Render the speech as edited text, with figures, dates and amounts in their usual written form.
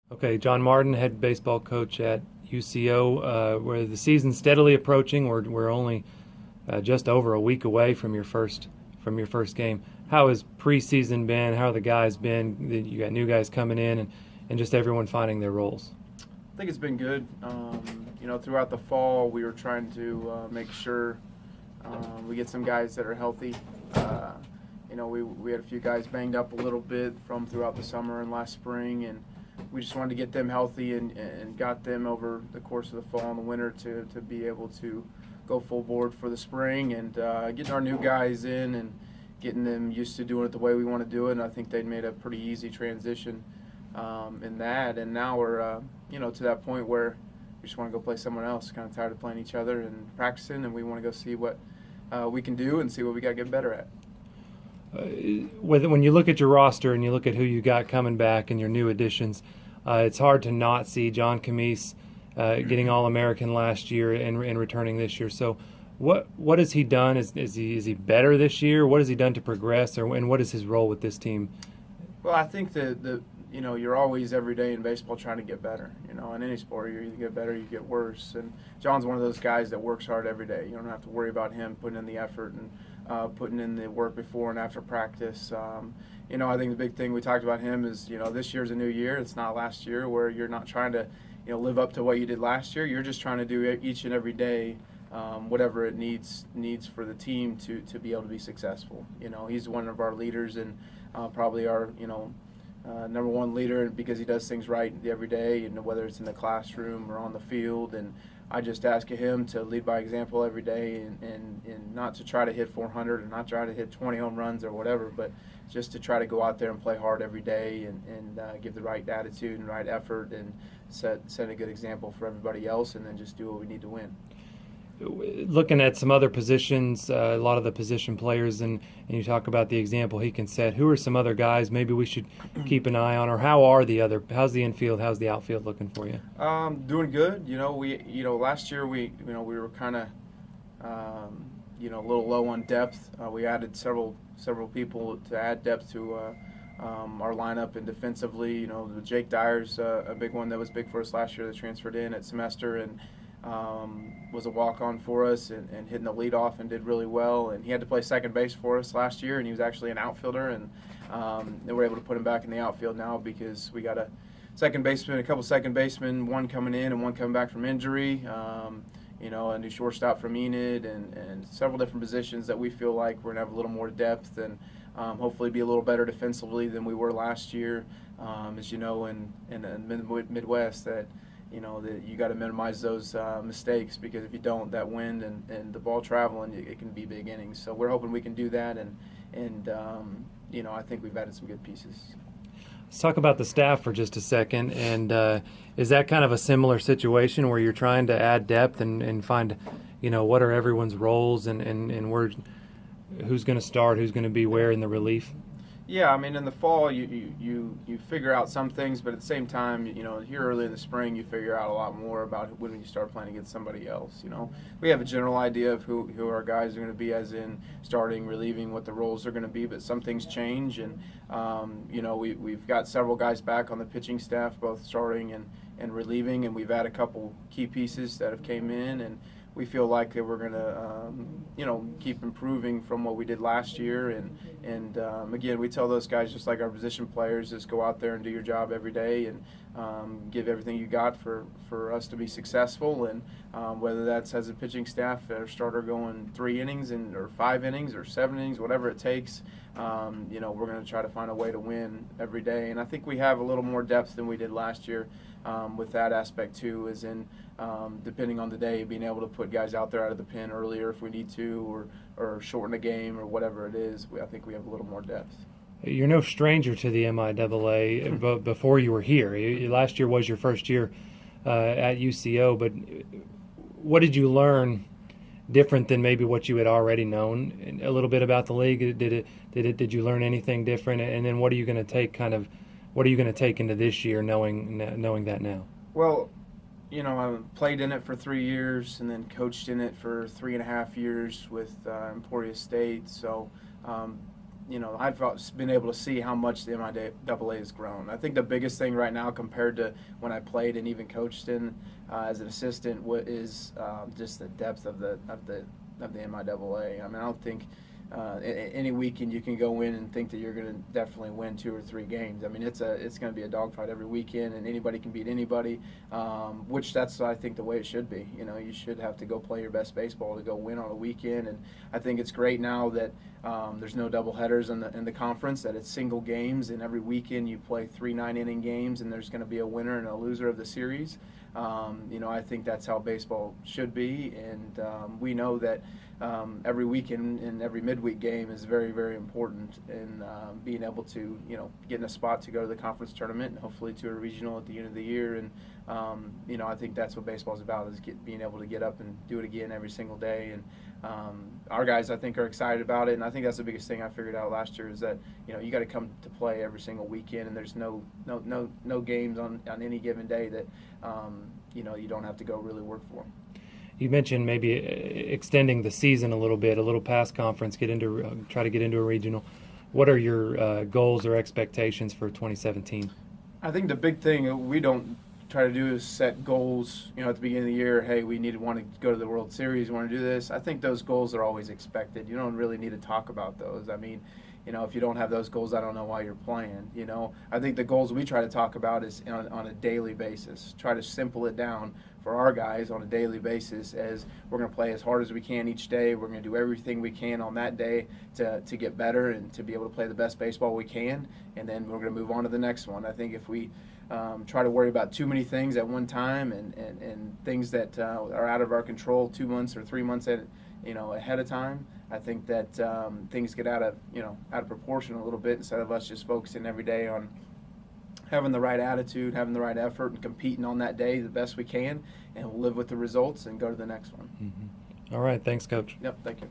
Okay, John Martin, head baseball coach at UCO, where the season's steadily approaching. We're only just over a week away from your first game. How has preseason been? How have the guys been? You got new guys coming in, and just everyone finding their roles. I think it's been good. Throughout the fall, we were trying to make sure we get some guys that are healthy. We had a few guys banged up a little bit from throughout the summer and last spring, and we just wanted to get them healthy and got them over the course of the fall and the winter to be able to go full board for the spring, and getting our new guys in and getting them used to doing it the way we want to do it. And I think they'd made a pretty easy transition in that. And now we're to that point where we just want to go play someone else. Kind of tired of playing each other and practicing, and we want to go see what we can do and see what we got to get better at. When you look at your roster and you look at who you got coming back and your new additions, it's hard to not see Jon Kamies getting All-American last year and returning this year. So what has he done? Is he better this year? What has he done to progress, and what is his role with this team? Well, I think that you're always every day in baseball trying to get better. In any sport, you either get better or you get worse. And John's one of those guys that works hard every day. You don't have to worry about him putting in the effort and putting in the work before and after practice. I think the big thing we talked about him is, this year's a new year. It's not last year where you're not trying to, live up to what you did last year. You're just trying to do each and every day whatever it needs for the team to be able to be successful. He's one of our leaders and probably our, number one leader because he does things right every day, whether it's in the classroom or on the field. And I just ask him to lead by example every day and not to try to hit 400 and not try to hit 20 home runs or whatever, but just to try to go out there and play hard every day and give the right attitude and right effort and set a good example for everybody else, and then just do what we need to win. Looking at some other positions, a lot of the position players, and you talk about the example he can set. Who are some other guys maybe we should keep an eye on, or how's the infield, how's the outfield looking for you? Doing good. Last year we were kind of a little low on depth. We added several people to add depth to our lineup, and defensively, Jake Dyer's a big one that was big for us last year that transferred in at semester and was a walk-on for us and hitting the leadoff and did really well. And he had to play second base for us last year, and he was actually an outfielder. And they were able to put him back in the outfield now because we got a couple second basemen, one coming in and one coming back from injury. A new shortstop from Enid, and several different positions that we feel like we're going to have a little more depth and hopefully be a little better defensively than we were last year. As you know, in the Midwest, that you got to minimize those mistakes, because if you don't, that wind and the ball traveling, it can be big innings. So we're hoping we can do that, and I think we've added some good pieces. Let's talk about the staff for just a second. And is that kind of a similar situation where you're trying to add depth and find, what are everyone's roles and who's going to start, who's going to be where in the relief? Yeah, in the fall you figure out some things, but at the same time, here early in the spring you figure out a lot more about when you start playing against somebody else. We have a general idea of who our guys are going to be, as in starting, relieving, what the roles are going to be, but some things change, and we've got several guys back on the pitching staff, both starting and relieving, and we've had a couple key pieces that have came in, and we feel like that we're going to, keep improving from what we did last year. And again, we tell those guys, just like our position players, just go out there and do your job every day and give everything you got for us to be successful. And whether that's as a pitching staff or starter going 3 innings or 5 innings or 7 innings, whatever it takes, we're going to try to find a way to win every day. And I think we have a little more depth than we did last year with that aspect too, as in depending on the day, being able to put guys out there out of the pen earlier if we need to, or shorten a game or whatever it is. I think we have a little more depth. You're no stranger to the MIAA, but before you were here. Last year was your first year at UCO, but what did you learn different than maybe what you had already known a little bit about the league? Did you learn anything different? And then what are you going to take into this year knowing that now? Well, I played in it for 3 years and then coached in it for 3.5 years with Emporia State. So, I've been able to see how much the MIAA has grown. I think the biggest thing right now compared to when I played and even coached in as an assistant is just the depth of the MIAA. I mean, I don't think any weekend you can go in and think that you're going to definitely win 2 or 3 games. I mean, it's going to be a dogfight every weekend, and anybody can beat anybody, which that's, I think, the way it should be. You should have to go play your best baseball to go win on a weekend, and I think it's great now that there's no double headers in the conference, that it's single games, and every weekend you play 3 9-inning games, and there's going to be a winner and a loser of the series. I think that's how baseball should be, and we know that every weekend and every midweek game is very, very important in being able to, get in a spot to go to the conference tournament and hopefully to a regional at the end of the year. And, I think that's what baseball is about, is being able to get up and do it again every single day. And our guys, I think, are excited about it. And I think that's the biggest thing I figured out last year is that, you got to come to play every single weekend, and there's no games on any given day that, you don't have to go really work for. You mentioned maybe extending the season a little past conference, try to get into a regional. What are your goals or expectations for 2017? I think the big thing we don't try to do is set goals, at the beginning of the year. Hey, we want to go to the World Series, we want to do this. I think those goals are always expected. You don't really need to talk about those. I mean, if you don't have those goals, I don't know why you're playing. I think the goals we try to talk about is on a daily basis. Try to simple it down for our guys on a daily basis, as we're going to play as hard as we can each day. We're going to do everything we can on that day to get better and to be able to play the best baseball we can, and then we're going to move on to the next one. I think if we try to worry about too many things at one time and things that are out of our control 2 months or 3 months ahead of time, I think that things get out of proportion a little bit, instead of us just focusing every day on having the right attitude, having the right effort, and competing on that day the best we can, and we'll live with the results and go to the next one. Mm-hmm. All right. Thanks, Coach. Yep. Thank you.